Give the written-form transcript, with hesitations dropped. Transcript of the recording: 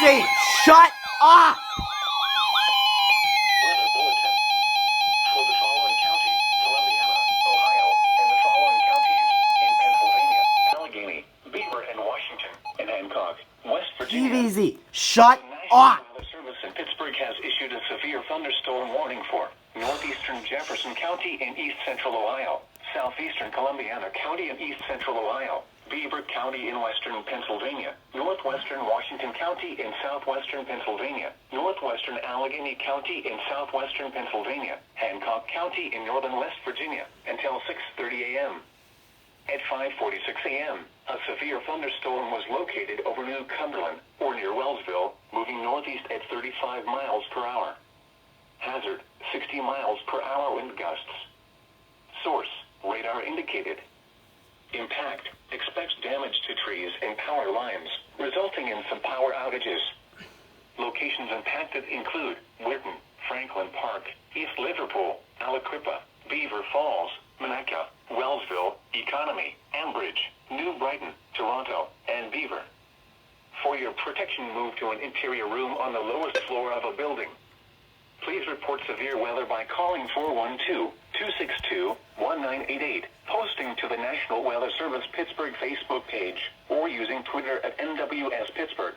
TVZ, shut up! Weather bulletin. For the following county, Columbiana, Ohio, and the following counties in Pennsylvania, Allegheny, Beaver, and Washington, and Hancock, West Virginia. TVZ, shut The National up! Weather Service in Pittsburgh has issued a severe thunderstorm warning for northeastern Jefferson County and east central Ohio, southeastern Columbiana County and east central Ohio, Beaver County in western Pennsylvania, northwestern Washington County in southwestern Pennsylvania, northwestern Allegheny County in southwestern Pennsylvania, Hancock County in northern West Virginia, until 6:30 a.m. At 5:46 a.m., a severe thunderstorm was located over New Cumberland, or near Wellsville, moving northeast at 35 miles per hour. Hazard, 60 miles per hour wind gusts. Source, radar indicated. Impact, expects damage to trees and power lines, resulting in some power outages. Locations impacted include Whitton, Franklin Park, East Liverpool, Aliquippa, Beaver Falls, Monaca, Wellsville, Economy, Ambridge, New Brighton, Toronto, and Beaver. For your protection, move to an interior room on the lowest floor of a building. Please report severe weather by calling 412-262-1988, posting to the National Weather Service Pittsburgh Facebook page, or using Twitter at NWS Pittsburgh.